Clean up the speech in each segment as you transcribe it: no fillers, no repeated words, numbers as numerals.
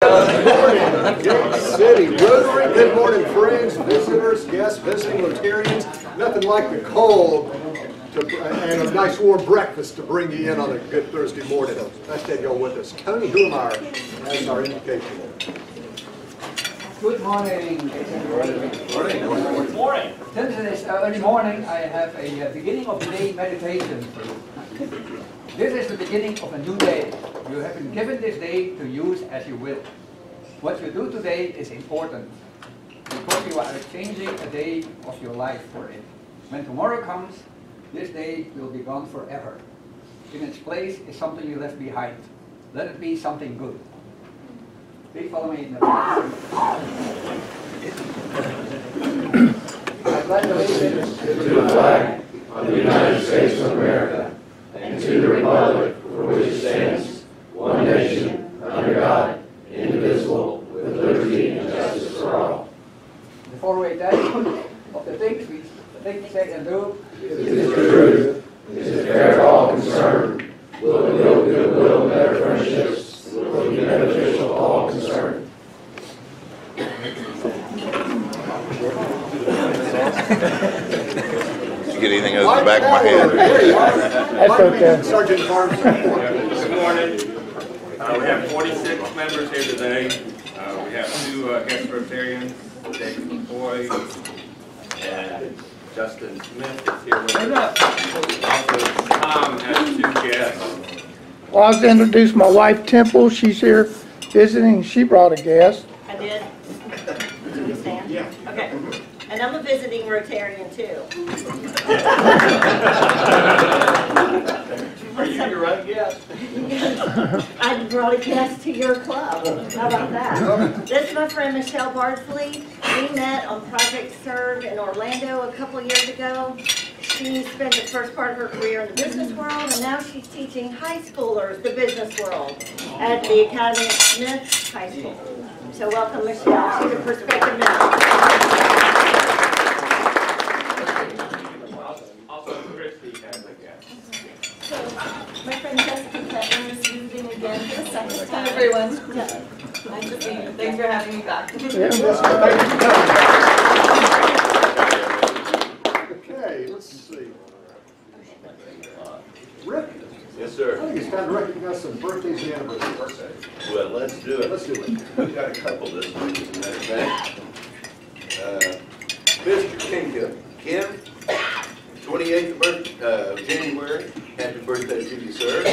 Gate City Rotary. Good morning, friends, visitors, guests, visiting Rotarians. Nothing like the cold and a nice warm breakfast to bring you in on a good Thursday morning. Nice to have y'all with us. Tony Humar has our invitation. Good morning. Good morning. Since it is early morning, I have a beginning of the day meditation for you. This is the beginning of a new day. You have been given this day to use as you will. What you do today is important because you are exchanging a day of your life for it. When tomorrow comes, this day will be gone forever. In its place is something you left behind. Let it be something good. Please follow me in the back. I pledge allegiance to the flag of the United States of America and to the republic for which it stands, one nation, under God, indivisible, with liberty and justice for all. Before we tell you of the things we think, say, and do, is the truth, is it fair to all concerned, will it build goodwill and better friendships, will be beneficial to all concerned. Did you get anything out of the back of my head? That's okay. Sergeant Farms. Good morning. We have 46 members here today. We have two guest Rotarians, Dave McCoy and Justin Smith is here with us. Also, Tom has two guests. Well, I was to introduce my wife, Temple. She's here visiting. She brought a guest. I did. Do we stand? Yeah. Okay. And I'm a visiting Rotarian too. Are you your right guest? I brought a guest to your club. How about that? This is my friend Michelle Bardsley. We met on Project Serve in Orlando a couple years ago. She spent the first part of her career in the business world, and now she's teaching high schoolers the business world at the Academy at Smith High School. So welcome, Michelle. She's a prospective member. Also, Christy has a guest. So, my friend Jessica Kettner is visiting again for the second time. Hi, everyone. Yeah. Nice to see you. Thanks for having me back. Okay, let's see. Rick? Yes, sir. I think it's time to recognize some birthdays and anniversaries. Well, let's do it. Let's do it. We've got a couple this week, as a matter of fact. Mr. Kim, 28th of January. Happy birthday to you, sir.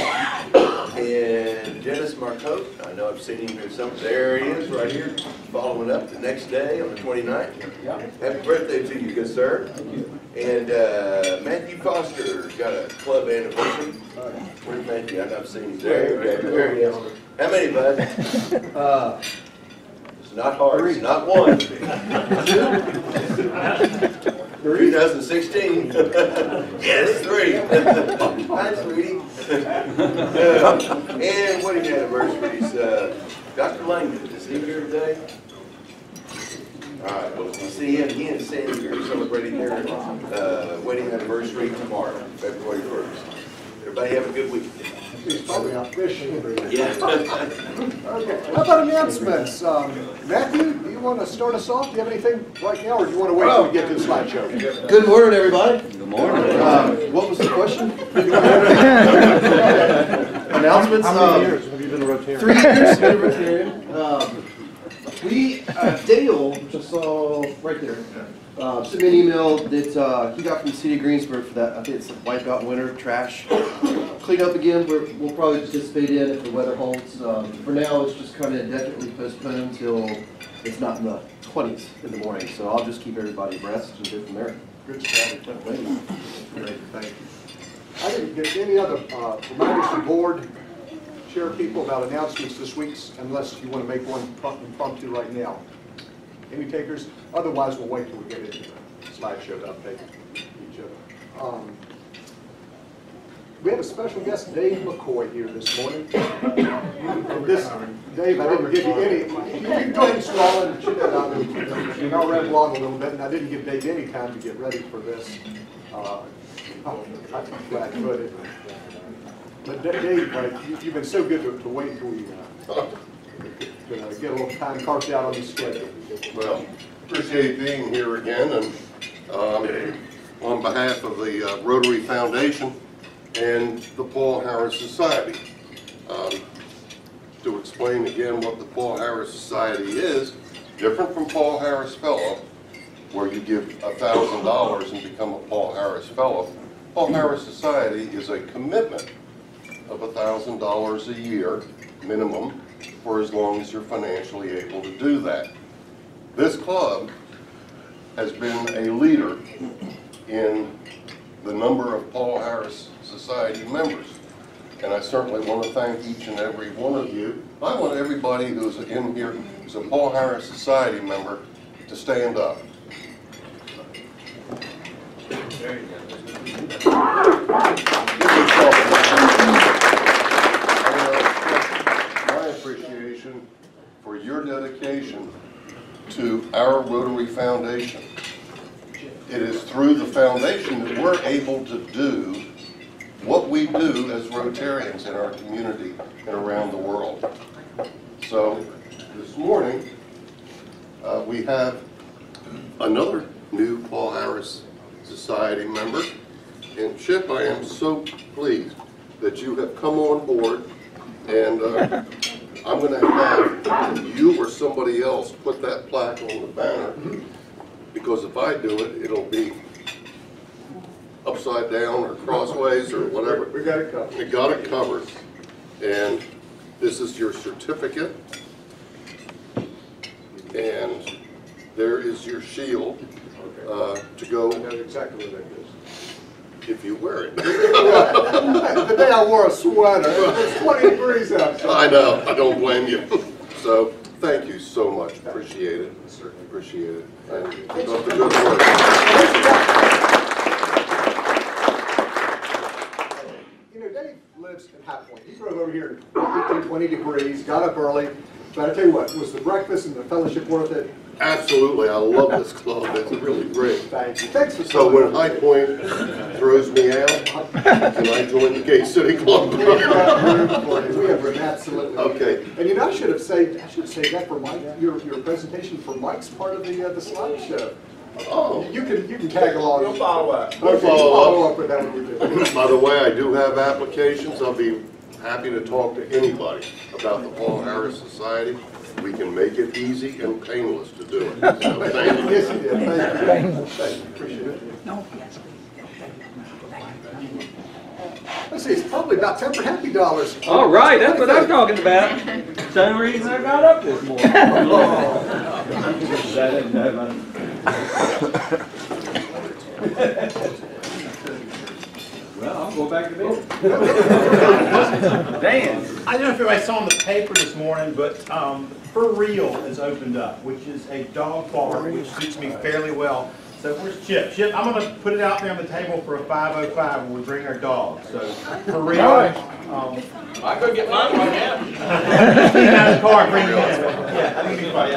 And Dennis Marcotte, I know I've seen him here somewhere. There he is, right here, following up the next day on the 29th. Happy birthday to you, good sir. And Matthew Foster's got a club anniversary. Where's Matthew? I've not seen him there. He is. How many, bud? It's not hard. It's not one. 2016. Yes, 3. Hi, sweetie. And wedding anniversaries. Dr. Langdon, is he here today? All right, well, we see him. He and Sandy are celebrating their wedding anniversary tomorrow, February 1st. Everybody have a good week. He's probably out fishing. Yeah. Okay, how about announcements? Matthew, do you want to start us off? Do you have anything right now, or do you want to wait till we get to the slideshow? Good morning, everybody. Good morning. What was the question? Announcements? How many years have you been a Rotarian? 3 years been a Rotarian. Dale, just saw right there, sent me an email that he got from the city of Greensburg for that. I think it's wipeout winter trash clean up again. We'll probably participate in if the weather holds. For now, it's just kind of indefinitely postponed until it's not in the 20s in the morning. So I'll just keep everybody abreast and go from there. Good stuff. Great, thank you. I didn't get any other reminders to board, share people about announcements this week, unless you want to make one impromptu right now. Any takers? Otherwise, we'll wait till we get into the slideshow to update each other. We have a special guest, Dave McCoy, here this morning. Dave, I didn't give you any. You can go ahead and swallow and chew that out. I'll ramble along a little bit, and I didn't give Dave any time to get ready for this. I'm flat-footed. But Dave, you've been so good to wait until we get a little time carved out on the schedule. Well, appreciate being here again, and on behalf of the Rotary Foundation and the Paul Harris Society. To explain again what the Paul Harris Society is, different from Paul Harris Fellow, where you give $1,000 and become a Paul Harris Fellow. Paul Harris Society is a commitment of $1,000 a year minimum for as long as you're financially able to do that. This club has been a leader in the number of Paul Harris Society members. And I certainly want to thank each and every one of you. I want everybody who's in here who's a Paul Harris Society member to stand up. There you go. My appreciation for your dedication to our Rotary Foundation. It is through the foundation that we're able to do what we do as Rotarians in our community and around the world. So this morning, we have another new Paul Harris Society member. And Chip, I am so pleased that you have come on board, and I'm going to have you or somebody else put that plaque on the banner, because if I do it, it'll be upside down or crossways or whatever. We got it covered. We got it covered. And this is your certificate. And there is your shield to go. I know exactly what that is. If you wear it. The day I wore a sweater, it's 20 degrees outside. I know, I don't blame you. So, thank you so much, appreciate it. Certainly appreciate it. And keep up the good work. You know, Dave lives in High Point. He drove over here in 18, 20 degrees, got up early. But I tell you what, was the breakfast and the fellowship worth it? Absolutely, I love this club, it's really great. Thank you. Thanks for So when High Point throws me out, can I join the Gay City Club? We have room, absolutely. Okay. And you know, I should have saved that for Mike, your presentation for Mike's part of the slideshow. Oh. You can tag along. We'll follow up. Okay, follow up with that when we do. By the way, I do have applications. I'll be happy to talk to anybody about the Paul Harris Society. We can make it easy and painless to do it. So thank you. Yes, you did. Thank you. Thank you. Appreciate it. No. Let's see, it's probably about 10 for happy dollars. All right, that's what I'm talking about. Same reason I got up this morning. Well, I'll go back to bed. Dan. I don't know if everybody saw in the paper this morning, but For Real has opened up, which is a dog park, which suits me fairly well. So where's Chip? Chip, I'm going to put it out there on the table for a 505 when we bring our dogs. So For Real. I could get mine right now. Clean out the car, bring it in. Yeah, I think it'd be fun.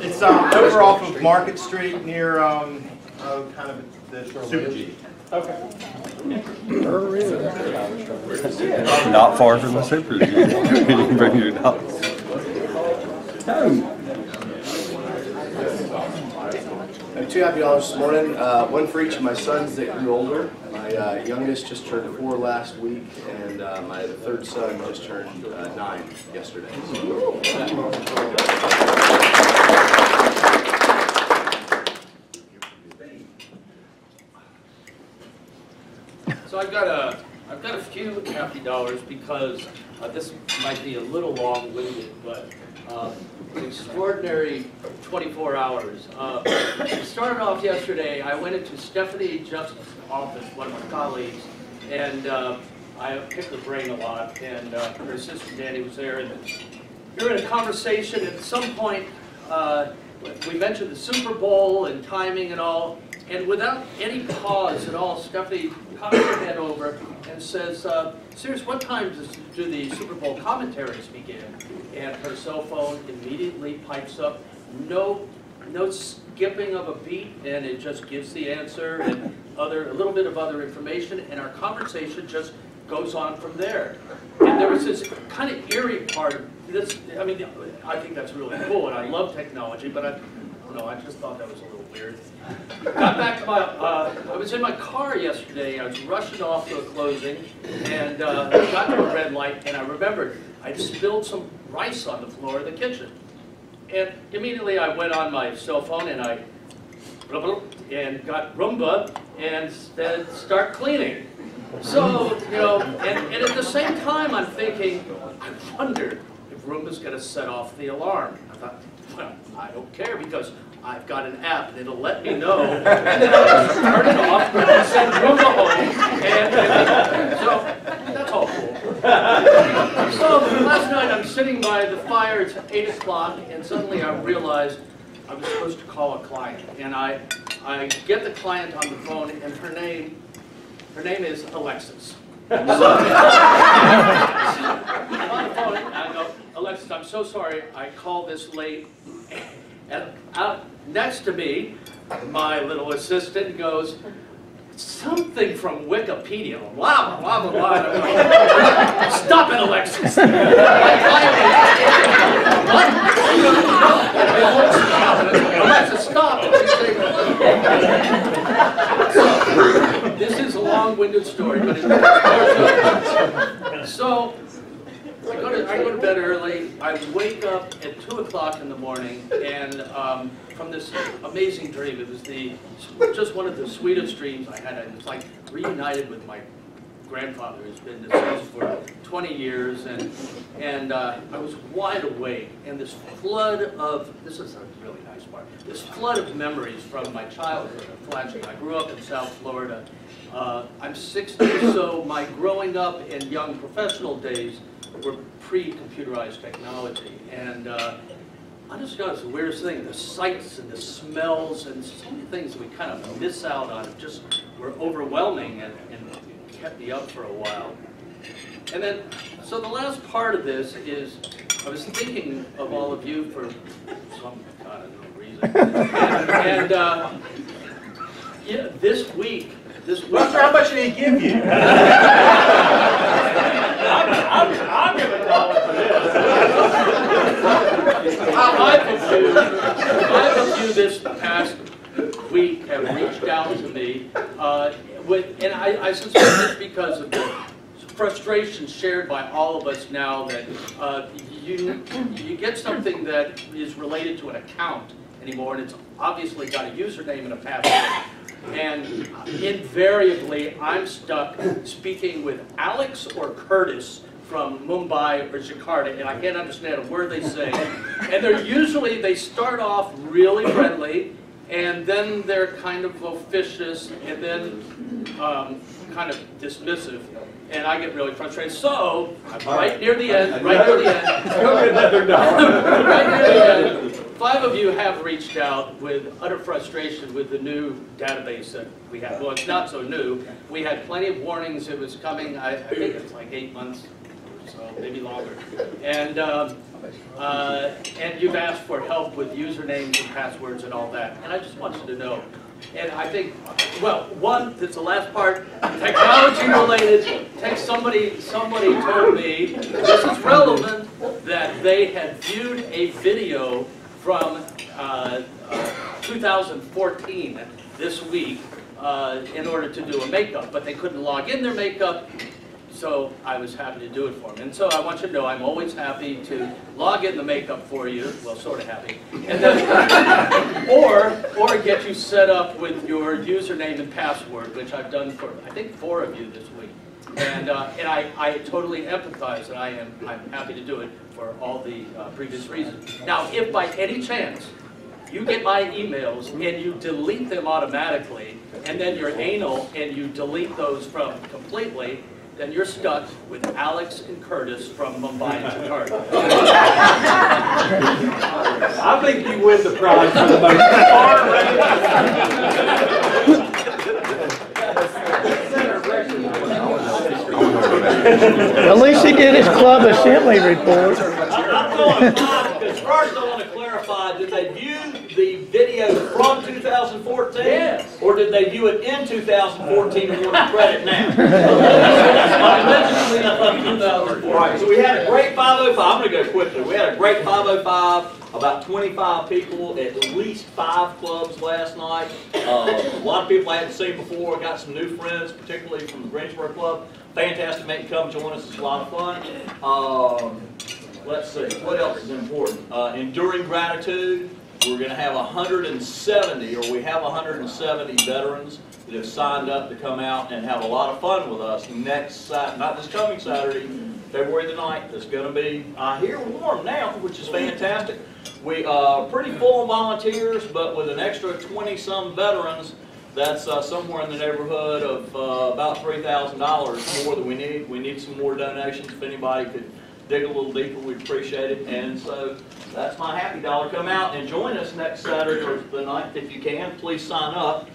It's over off of Market Street near kind of the Super G. Okay. Not far from the Super G. You can bring your dogs. $2 happy dollars this morning, one for each of my sons that grew older. My youngest just turned 4 last week, and my third son just turned 9 yesterday. So I've got a few happy dollars because this might be a little long-winded, but extraordinary 24 hours. It started off yesterday. I went into Stephanie Just's office, one of my colleagues, and I picked her brain a lot, and her assistant Danny was there, and we were in a conversation. At some point, we mentioned the Super Bowl and timing and all, and without any pause at all, Stephanie cocks her head over and says, Sears, what time do the Super Bowl commentaries begin? And her cell phone immediately pipes up, no skipping of a beat, and it just gives the answer and a little bit of other information, and our conversation just goes on from there. And there was this kind of eerie part. I mean, I think that's really cool, and I love technology, but I just thought that was a little weird. Got back to my, I was in my car yesterday, I was rushing off to a closing, and got to a red light, and I remembered I'd spilled some rice on the floor of the kitchen. And immediately I went on my cell phone and I got Roomba and said, start cleaning. So, and at the same time I'm thinking, I wonder if Roomba's going to set off the alarm. I thought, well, I don't care because I've got an app and it'll let me know. And then I'll just turn it off and send Roomba home. And so that's all cool. So last night I'm sitting by the fire, it's 8 o'clock, and suddenly I realized I was supposed to call a client. And I get the client on the phone, and her name is Alexis. So, I'm on the phone, and I go, Alexis, I'm so sorry I called this late. And out next to me, my little assistant goes, something from Wikipedia, blah, blah, blah, blah. Stop it, Alexis. Alexis, stop. This is a long-winded story, but so I go to bed early. I wake up at 2 o'clock in the morning, and from this amazing dream. It was just one of the sweetest dreams I had. It's like reunited with my grandfather, who's been deceased for 20 years, and I was wide awake, and this flood of, this is a really nice part, this flood of memories from my childhood are flashing. I grew up in South Florida. I'm 60, so my growing up and young professional days were pre-computerized technology, and I just got the weirdest thing, the sights and the smells and so many things we kind of miss out on just were overwhelming and kept me up for a while. And then, so the last part of this is, I was thinking of all of you for some kind of reason. And yeah, this week. Buster, how much did he give you? I'm giving a dollar for this. Five of you this past week have reached out to me, and I suspect it's because of the frustration shared by all of us now that you get something that is related to an account anymore, and it's obviously got a username and a password. And invariably, I'm stuck speaking with Alex or Curtis from Mumbai or Jakarta, and I can't understand a word they say. And they start off really friendly, and then they're kind of officious, and then kind of dismissive. And I get really frustrated. So, right near the end, right near the end, 5 of you have reached out with utter frustration with the new database that we have. Well, it's not so new. We had plenty of warnings it was coming. I think it's like 8 months or so, maybe longer. And you've asked for help with usernames and passwords and all that. And I just want you to know. And I think, well, one, that's the last part, technology related. Somebody told me, this is relevant, that they had viewed a video from 2014 this week in order to do a makeup, but they couldn't log in their makeup, so I was happy to do it for them. And so I want you to know I'm always happy to log in the makeup for you, well, sort of happy, and then, or get you set up with your username and password, which I've done for, I think, 4 of you this week. And I totally empathize, and I'm happy to do it for all the previous reasons. Now, if by any chance you get my emails and you delete them automatically, and then you're anal and you delete those from completely, then you're stuck with Alex and Curtis from Mumbai and Jakarta. I think you win the prize for the most At least he did his club assembly report. I'm going to first I want to clarify that they viewed the video from 2014? Yes. Or did they view it in 2014 and want credit now? Right, so we had a great 505. I'm going to go quickly. We had a great 505, about 25 people, at least 5 clubs last night. A lot of people I hadn't seen before. Got some new friends, particularly from the Greensboro Club. Fantastic, make you come join us. It's a lot of fun. Let's see, what else is important? Enduring gratitude. We're going to have 170, or we have 170 veterans that have signed up to come out and have a lot of fun with us next Saturday, not this coming Saturday, February the 9th. It's going to be, I hear, warm now, which is fantastic. We are pretty full of volunteers, but with an extra 20-some veterans, that's somewhere in the neighborhood of about $3,000 more than we need. We need some more donations. If anybody could dig a little deeper, we'd appreciate it. And so that's my happy dollar. Come out and join us next Saturday or the 9th if you can. Please sign up.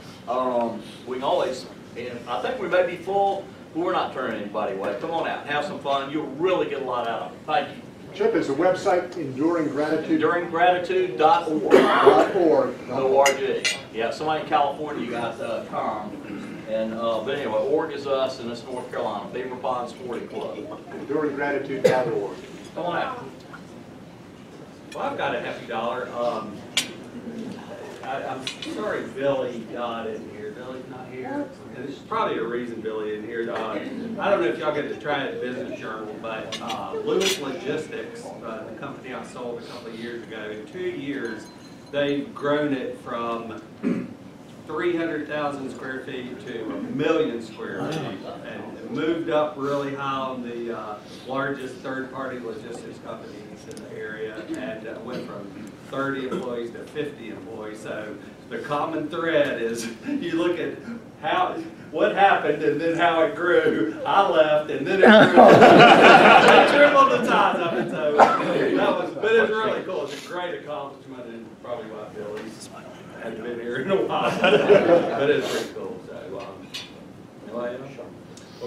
We can always, and I think we may be full, but we're not turning anybody away. Come on out and have some fun. You'll really get a lot out of it. Thank you. Chip, is the website Enduring Gratitude? EnduringGratitude.org. O-R-G. Yeah, somebody in California, you got com. And, but anyway, org is us, and it's North Carolina, Beaver Pond Sporting Club. EnduringGratitude.org. Come on out. Well, I've got a happy dollar. I'm sorry Billy isn't here. Billy's not here. And there's probably a reason Billy isn't here. I don't know if y'all get to try it at Business Journal, but Lewis Logistics, the company I sold a couple of years ago, in 2 years, they've grown it from 300,000 square feet to 1 million square feet, and moved up really high on the largest third-party logistics companies in the area, and went from 30 employees to 50 employees. So the common thread is you look at what happened and then how it grew. I left and then it grew. I tripled the size of it. So but it's really cool. It's a great accomplishment, and probably why Billy's hadn't been here in a while. But it's pretty cool. So well,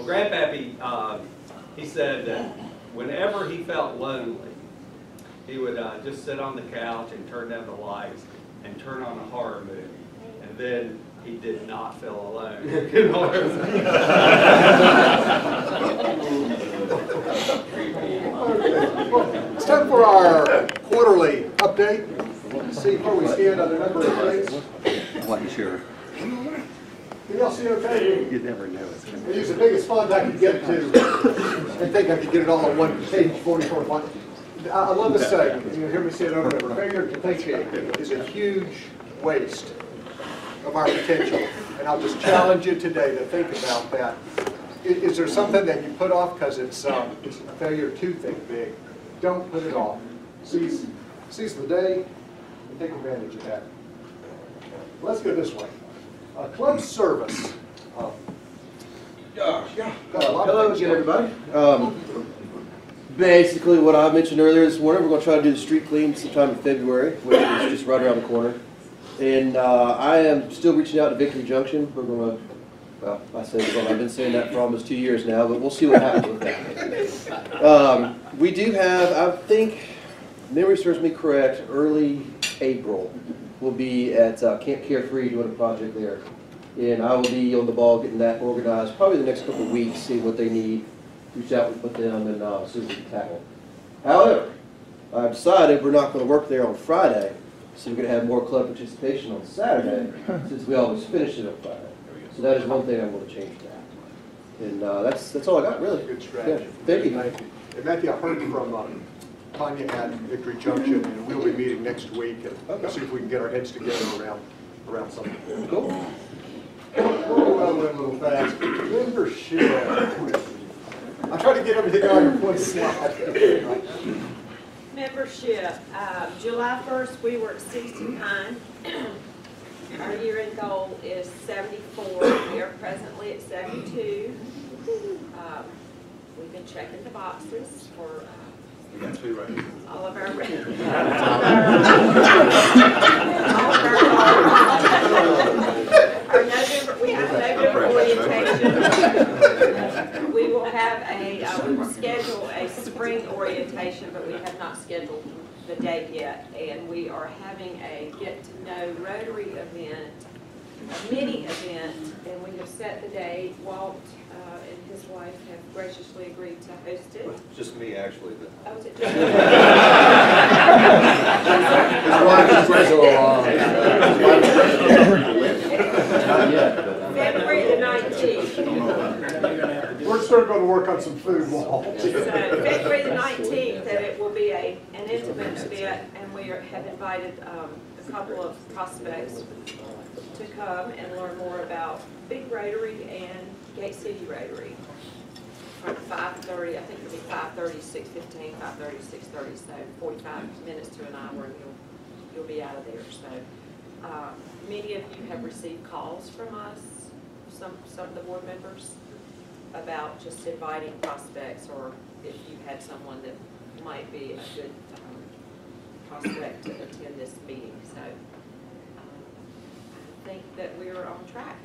Grandpappy, he said that whenever he felt lonely, he would just sit on the couch and turn down the lights and turn on a horror movie, and then he did not feel alone. It's time for our quarterly update. See where we stand on a number of things. I wasn't sure. Can y'all see okay? You never know. I used the biggest font I could get to. I think I could get it all on one page, 44 font. I love to say, you hear me say it over and over, failure to think is a huge waste of our potential. And I'll just challenge you today to think about that. Is there something that you put off because it's a failure to think big? Don't put it off. Seize the day and take advantage of that. Let's go this way. Club service. Hello again, everybody. Basically, what I mentioned earlier this morning, we're going to try to do the street clean sometime in February, which is just right around the corner. And I am still reaching out to Victory Junction. We're going to, well, I've been saying that for almost 2 years now, but we'll see what happens with that. We do have, I think, memory serves me correct, early April, we'll be at Camp Carefree doing a project there. And I will be on the ball getting that organized probably the next couple of weeks, see what they need, reach out with them, and see what we can tackle. However, I've decided we're not going to work there on Friday, so we're going to have more club participation on Saturday, since we always finish it on Friday. So that is one thing I'm going to change that. And that's all I got, really. Good strategy. Yeah. Thank you. Thank you. And Matthew, I heard from Tanya at Victory Junction, and we'll be meeting next week and see if we can get our heads together around something. Cool. Well, went a little fast. Membership. I try to get everything on your point slide. Membership. July 1st, we were at 69. Our year-end goal is 74. We are presently at 72. We've been checking the boxes for all of our we have a November orientation. We will have we will schedule a spring orientation, but we have not scheduled the date yet. and we are having a get-to-know Rotary event, a mini event, and we have set the date. Walt and his wife have graciously agreed to host it. Just me, actually. Oh, is it February the 19th. We're still going to work on some food, Walt. So February the 19th, that it will be an intimate event, and we have invited a couple of prospects to come and learn more about Big Rotary and Gate City Rotary. From 5:30, I think it'll be 5:30, 6:15, 5:30, 6:30, so 45 minutes to an hour, and you'll be out of there. So many of you have received calls from us, some of the board members, about just inviting prospects, or if you had someone that might be a good prospect to attend this meeting. So I think that we're on track.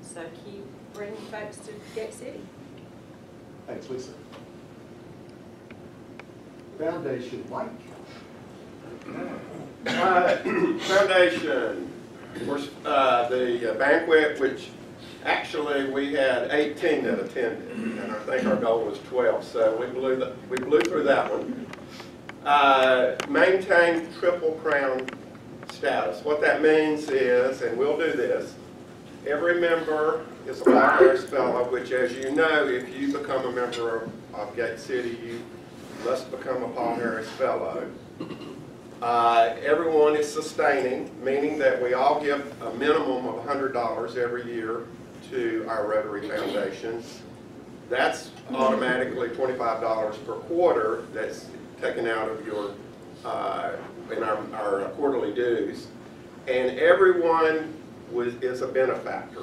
So keep bringing folks to Gate City. Thanks, Lisa. Foundation, Mike. Foundation, the banquet, which actually we had 18 that attended, and I think our goal was 12, so we blew through that one. Maintain Triple Crown status. What that means is, and we'll do this, every member is a Paul Harris Fellow, which, as you know, if you become a member of Gate City, you must become a Paul Harris Fellow. Everyone is sustaining, meaning that we all give a minimum of $100 every year to our Rotary Foundation. That's automatically $25 per quarter that's taken out of your in our quarterly dues. And everyone is a benefactor,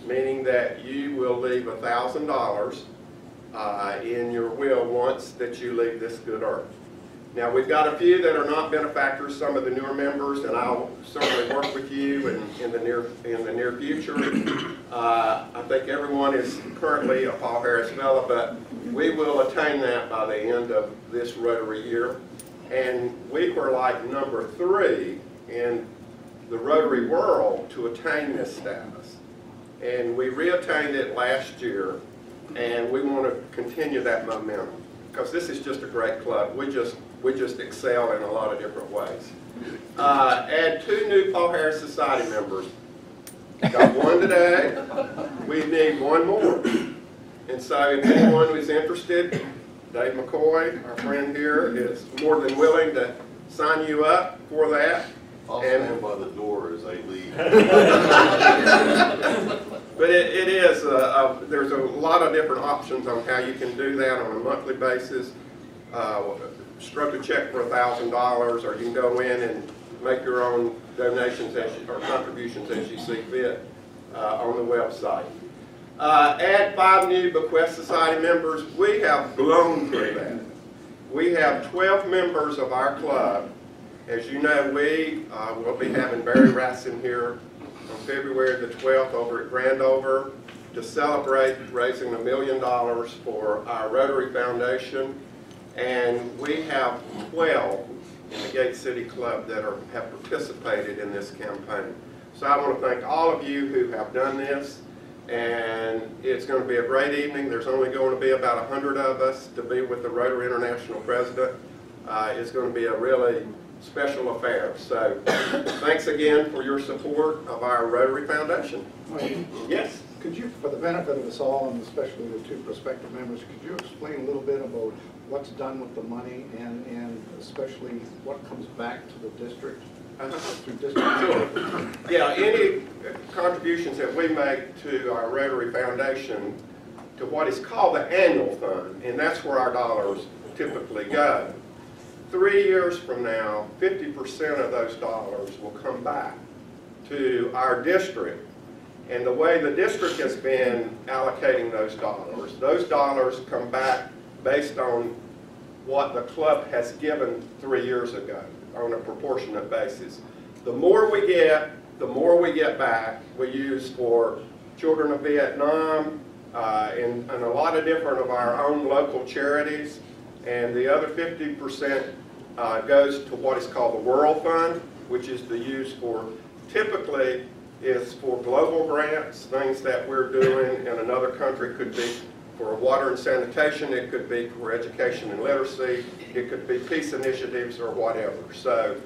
meaning that you will leave $1,000 in your will once that you leave this good earth. Now, we've got a few that are not benefactors, some of the newer members, and I'll certainly work with you in the near future. I think everyone is currently a Paul Harris Fellow, but we will attain that by the end of this Rotary year. And we were like number 3 in the Rotary world to attain this status. And we reattained it last year, and we want to continue that momentum, because this is just a great club. We just excel in a lot of different ways. Add 2 new Paul Harris Society members. Got 1 today. We need 1 more. And so if anyone is interested, Dave McCoy, our friend here, is more than willing to sign you up for that. I'll stand by the door as they leave. But it is, there's a lot of different options on how you can do that on a monthly basis. Stroke a check for $1,000, or you can go in and make your own donations or contributions as you see fit on the website. Add 5 new Bequest Society members. We have blown through that. We have 12 members of our club. As you know, we will be having Barry Rassin here on February the 12th over at Grandover to celebrate raising $1 million for our Rotary Foundation. And we have 12 in the Gate City Club that have participated in this campaign. So I want to thank all of you who have done this. And it's going to be a great evening. There's only going to be about 100 of us to be with the Rotary International President. It's going to be a really special affair. So thanks again for your support of our Rotary Foundation. Yes? Could you, for the benefit of us all, and especially the 2 prospective members, could you explain a little bit about what's done with the money and especially what comes back to the district? Through district? Sure. Yeah, any contributions that we make to our Rotary Foundation to what is called the annual fund, and that's where our dollars typically go. 3 years from now, 50% of those dollars will come back to our district. And the way the district has been allocating those dollars come back based on what the club has given 3 years ago on a proportionate basis. The more we get back. We use for Children of Vietnam and a lot of different of our own local charities. And the other 50% goes to what is called the World Fund, which is the use for, typically is for global grants, things that we're doing in another country. Could be for water and sanitation, it could be for education and literacy, it could be peace initiatives or whatever. So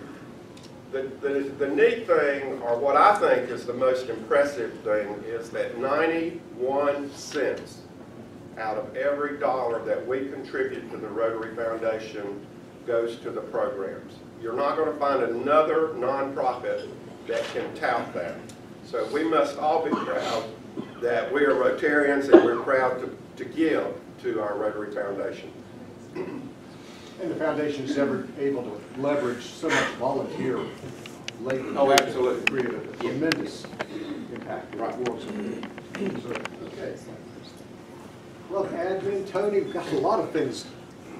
the neat thing, or what I think is the most impressive thing, is that 91 cents out of every dollar that we contribute to the Rotary Foundation goes to the programs. You're not going to find another nonprofit that can tout that. So we must all be proud that we are Rotarians, and we're proud to give to our Rotary Foundation. And the foundation is ever able to leverage so much volunteer labor. Oh, absolutely. To create a tremendous impact. Right. Okay. Well, admin, Tony, we've got a lot of things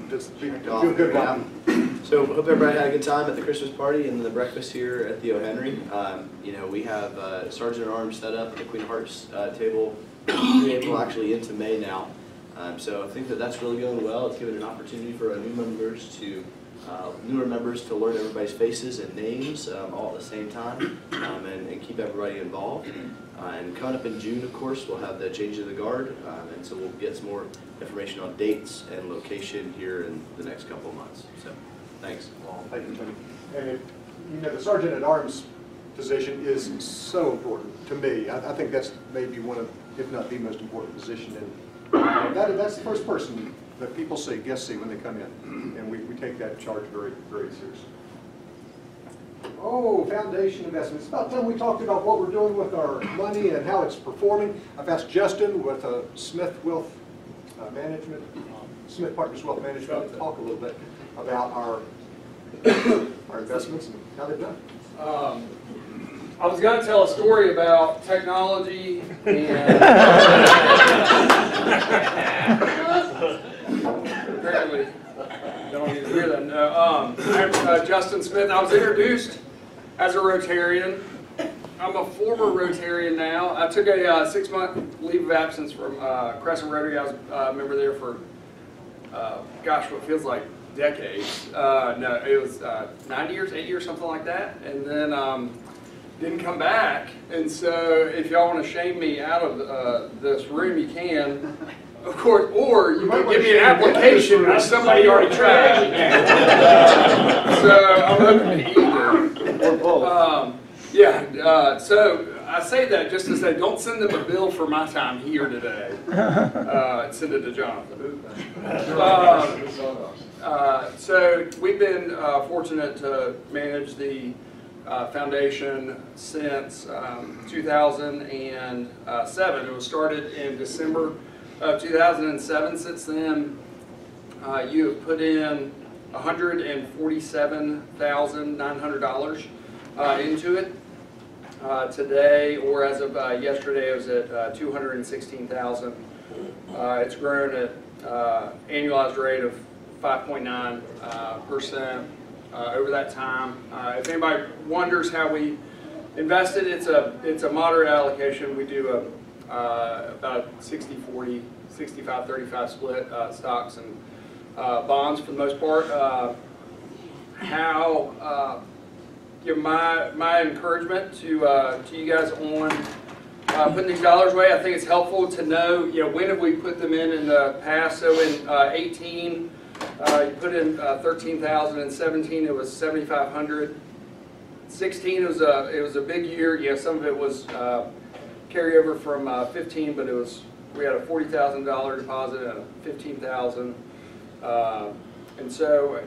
to feel good about. So hope everybody had a good time at the Christmas party and the breakfast here at the O'Henry. You know, we have Sergeant at Arms set up at the Queen Hearts table in April, actually into May now. So I think that that's really going well. It's given an opportunity for newer members to learn everybody's faces and names all at the same time, and keep everybody involved. And coming up in June, of course, we'll have the change of the guard, and so we'll get some more information on dates and location here in the next couple of months. So, thanks. Well, thank you, Tony. And you know, the Sergeant at Arms position is so important to me. I think that's maybe one of, if not the most important position. And that's the first person that people see, guests see when they come in, and we take that charge very, very seriously. Oh, foundation investments. It's about time we talked about what we're doing with our money and how it's performing. I've asked Justin with Smith Wealth Management, Smith Partners Wealth Management, to talk a little bit about our investments and how they've done. I was going to tell a story about technology and apparently don't need to hear that. No, I'm Justin Smith. I was introduced as a Rotarian. I'm a former Rotarian now. I took a 6-month leave of absence from Crescent Rotary. I was a member there for, gosh, what feels like decades. No, it was 9 years, 8 years, something like that. And then didn't come back. And so if y'all want to shame me out of this room, you can. Of course, or you can give me an application which somebody already tried. So I'm open to either. So I say that just to say, don't send them a bill for my time here today. Send it to Jonathan. So we've been fortunate to manage the foundation since 2007. It was started in December of 2007. Since then, you have put in $147,900 into it. Today, or as of yesterday, it was at $216,000. It's grown at annualized rate of 5.9% over that time. If anybody wonders how we invested, it's a moderate allocation. We do about 60-40, 65-35 split, stocks and bonds for the most part. My encouragement to you guys on putting these dollars away, I think it's helpful to know, when have we put them in the past. So in 18, you put in 13,000. In 17, it was 7,500. 16, it was a big year. Some of it was carryover from 15, but we had a $40,000 deposit and a $15,000. And so,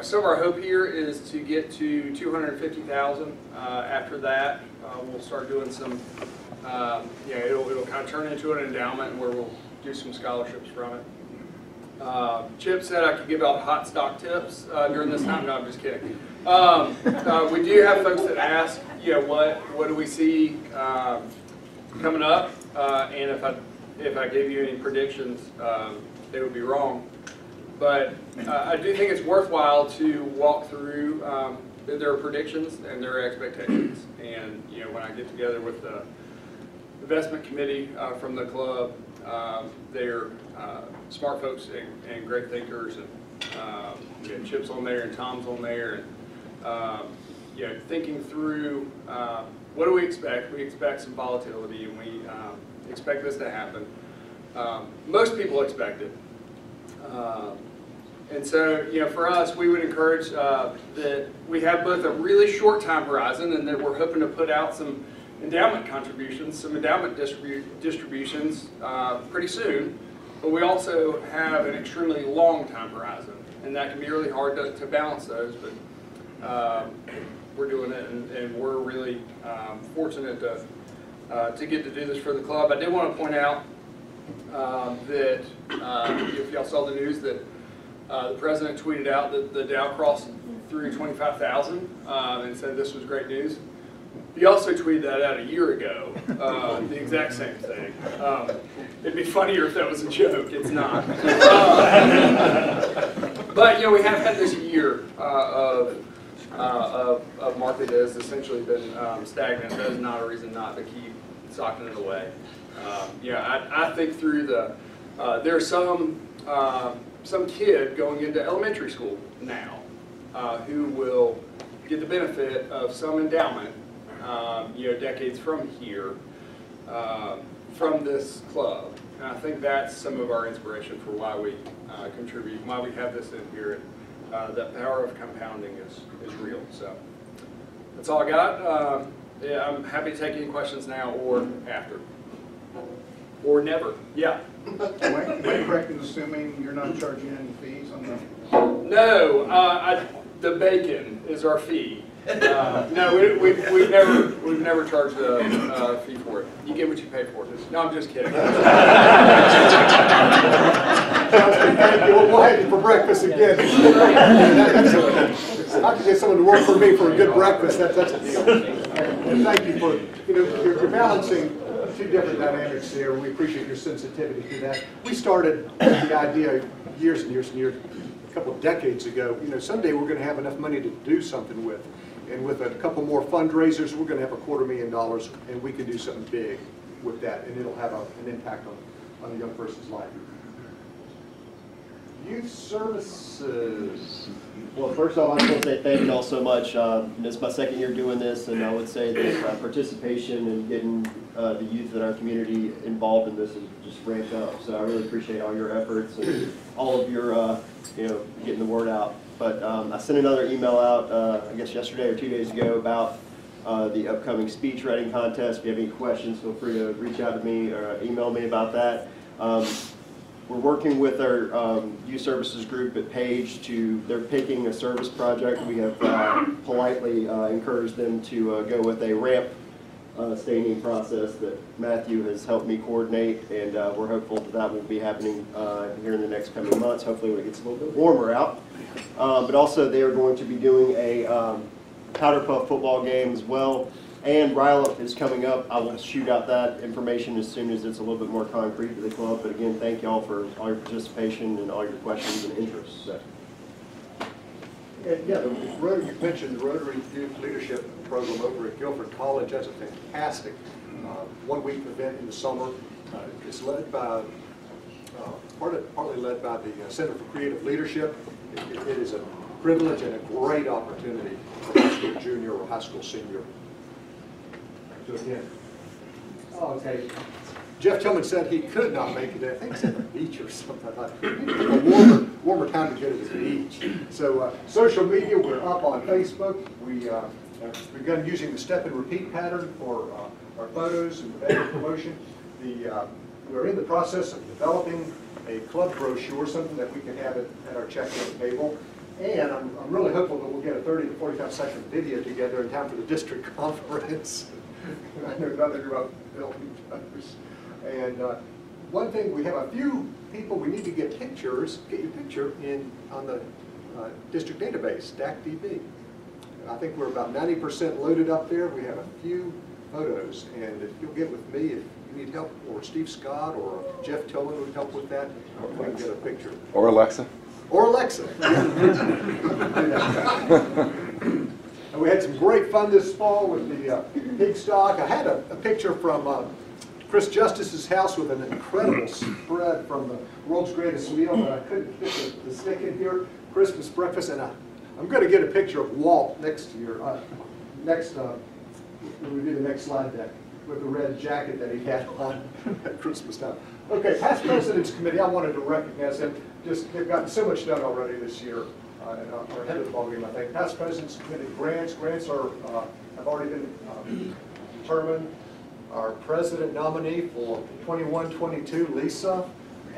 some of our hope here is to get to 250,000. After that, we'll start doing some. It'll kind of turn into an endowment where we'll do some scholarships from it. Chip said I could give out hot stock tips during this time. No, I'm just kidding. We do have folks that ask, what do we see coming up? And if I gave you any predictions, they would be wrong. But I do think it's worthwhile to walk through their predictions and their expectations. And when I get together with the investment committee from the club, they're smart folks and great thinkers, and We had Chip's on there and Tom's on there, and thinking through what do we expect? We expect some volatility, and we expect this to happen. Most people expect it. And so, for us, we would encourage that we have both a really short time horizon and that we're hoping to put out some endowment contributions, some endowment distributions pretty soon. But we also have an extremely long time horizon, and that can be really hard to balance those. But we're doing it, and we're really fortunate to get to do this for the club. I did want to point out that if y'all saw the news that the president tweeted out that the Dow crossed through 25,000 and said this was great news. He also tweeted that out a year ago, the exact same thing. It'd be funnier if that was a joke. It's not. But we have had this year of market that has essentially been stagnant. That is not a reason not to keep socking it away. I think through there's some kid going into elementary school now who will get the benefit of some endowment, decades from here, from this club. And I think that's some of our inspiration for why we contribute, why we have this in here. That power of compounding is real. So that's all I got. I'm happy to take any questions now or after. Or never. Yeah. Am I correct in assuming you're not charging any fees on the? No, the bacon is our fee. No, we've never charged a fee for it. You get what you pay for. No, I'm just kidding. Thank you. We'll have you for breakfast again. I can get someone to work for me for a good breakfast. That's a deal. And thank you for you're balancing two different dynamics here. We appreciate your sensitivity to that. We started the idea years and years and years, a couple of decades ago. Someday we're going to have enough money to do something with. And with a couple more fundraisers, we're going to have $250,000, and we can do something big with that, and it'll have an impact on a young person's life. Youth services. Well, first off, I just want to say thank you all so much. This is my second year doing this, and I would say that participation and getting the youth in our community involved in this has just ramped up. So I really appreciate all your efforts and all of your, getting the word out. But I sent another email out, I guess yesterday or 2 days ago, about the upcoming speech writing contest. If you have any questions, feel free to reach out to me or email me about that. We're working with our youth services group at Page they're picking a service project. We have politely encouraged them to go with a ramp staining process that Matthew has helped me coordinate, and we're hopeful that will be happening here in the next coming months, hopefully when it gets a little bit warmer out. But also they are going to be doing a Powder Puff football game as well. And Rile-Up is coming up. I will shoot out that information as soon as it's a little bit more concrete to the club. But again, thank you all for all your participation and all your questions and interests. So. And yeah, you mentioned the Rotary Youth Leadership Program over at Guilford College. That's a fantastic one-week event in the summer. It's led by, partly led by the Center for Creative Leadership. It is a privilege and a great opportunity for a high school junior or high school senior. Again. Oh, okay. Jeff Tillman said he could not make it. I think it's at the beach or something. A warmer time to go to the beach. So social media, we're up on Facebook. We have begun using the step and repeat pattern for our photos and banner promotion. We're in the process of developing a club brochure, something that we can have at our check-in table. And I'm really hopeful that we'll get a 30 to 45 second video together in time for the district conference. I know nothing about building others. And one thing, we have a few people we need to get your picture on the district database, DACDB. I think we're about 90% loaded up there. We have a few photos, and if you'll get with me, if you need help, or Steve Scott or Jeff Tillman would help with that, we can get a picture. Or Alexa. Or Alexa. And we had some great fun this fall with the pig stock. I had a picture from Chris Justice's house with an incredible spread from the World's Greatest Meal, but I couldn't fit the stick in here. Christmas breakfast, and I'm going to get a picture of Walt next year, when we do the next slide deck, with the red jacket that he had on at Christmas time. Okay, past presidents committee, I wanted to recognize them. They've gotten so much done already this year, and are ahead of the ballgame, I think. Past presidents committee grants are have already been determined. Our president nominee for 21-22, Lisa.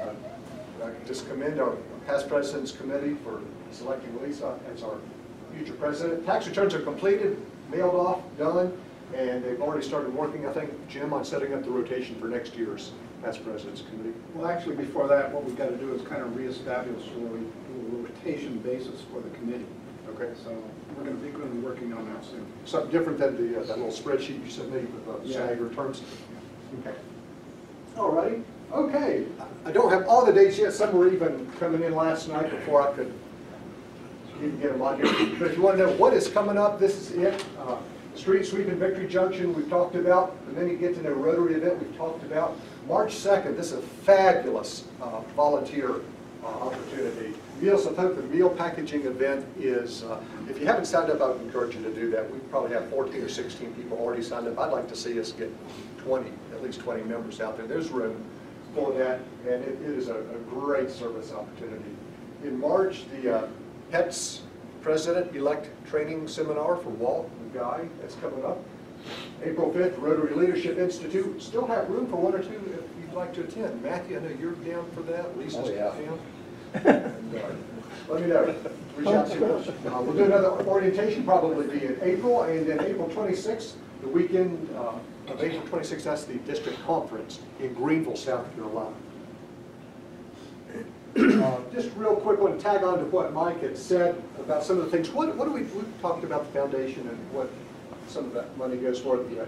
I just commend our past presidents committee for selecting Lisa as our future president. Tax returns are completed, mailed off, done, and they've already started working, I think, Jim, on setting up the rotation for next year's past presidents committee. Well, actually, before that, what we've got to do is kind of reestablish where we do a rotation basis for the committee. Okay. So we're going to be working on that soon. Something different than the that little spreadsheet you sent me with staggered terms. Okay. All righty. Okay. I don't have all the dates yet. Some were even coming in last night before I could even get them on here. But if you want to know what is coming up, this is it. Street sweep in Victory Junction we've talked about. The Many Get to Know Rotary event we've talked about. March 2nd, this is a fabulous volunteer opportunity. Meals of Hope, the meal packaging event is, if you haven't signed up, I would encourage you to do that. We probably have 14 or 16 people already signed up. I'd like to see us get 20, at least 20 members out there. There's room for that, and it is a great service opportunity. In March, the PETS President-elect Training Seminar for Walt and Guy, that's coming up. April 5th, Rotary Leadership Institute. Still have room for one or two if you'd like to attend. Matthew, I know you're down for that. Lisa's down. And, let me know. Reach out to us. We'll do another orientation, probably be in April, and then April 26th, the weekend of April 26th, that's the district conference in Greenville, South Carolina. Just real quick, I want to tag on to what Mike had said about some of the things. What do we talked about the foundation and what some of that money goes for. The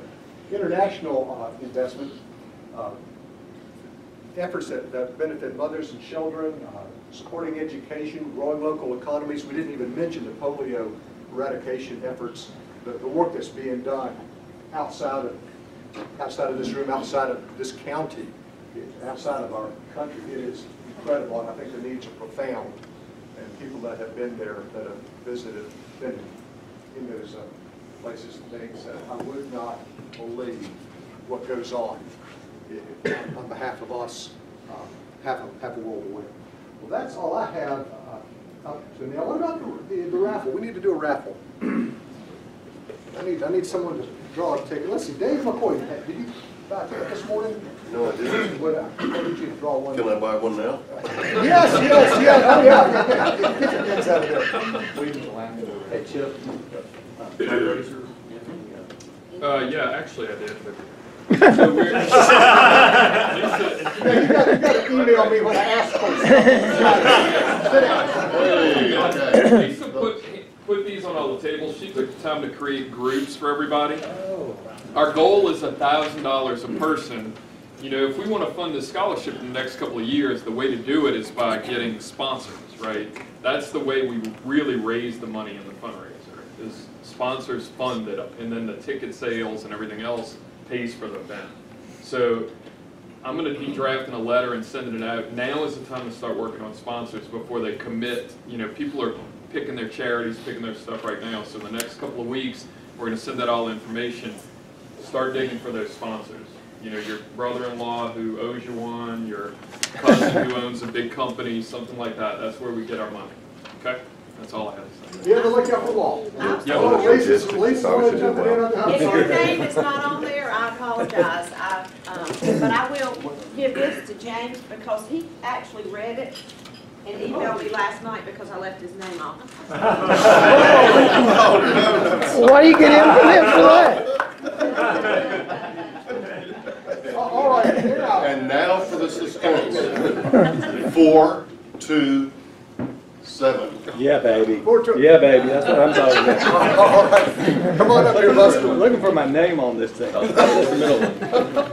international investment, efforts that benefit mothers and children, supporting education, growing local economies. We didn't even mention the polio eradication efforts, the work that's being done outside of this room, outside of this county, outside of our country. It is incredible, and I think the needs are profound. And people that have been there, that have visited, been in those places and things, I would not believe what goes on behalf of us, half a world away. Well, that's all I have up to now. What about the raffle? We need to do a raffle. I need someone to draw a ticket. Let's see, Dave McCoy, did you buy a ticket this morning? No, I didn't. What did you draw one? Can I buy one now? Yes. Oh, yeah. Get your kids out of there. Hey, Chip. Yeah, actually I did. But so we're, you got to email me when I ask for it. Lisa put these on all the tables. She took the time to create groups for everybody. Our goal is $1,000 a person. You know, if we want to fund this scholarship in the next couple of years, the way to do it is by getting sponsors, right? That's the way we really raise the money in the fundraiser, is sponsors fund it, and then the ticket sales and everything else pays for the event. So I'm going to be drafting a letter and sending it out. Now is the time to start working on sponsors before they commit. You know, people are picking their charities, picking their stuff right now. So in the next couple of weeks, we're going to send out all the information. Start digging for those sponsors. You know, your brother-in-law who owes you one, your cousin who owns a big company, something like that. That's where we get our money. Okay? That's all I have to say. You have to look out for Walt. Yeah. Oh, Lisa's jumping in on the If your name is not on there, I apologize. But I will give this to James because he actually read it and emailed me last night because I left his name off. Why do you get him for that? All right, and now for the suspense. 4, 2, 7. Yeah, baby. Yeah, baby. That's what I'm talking about. All right. Come on up here, Buster. Looking for my name on this thing. That's the middle one.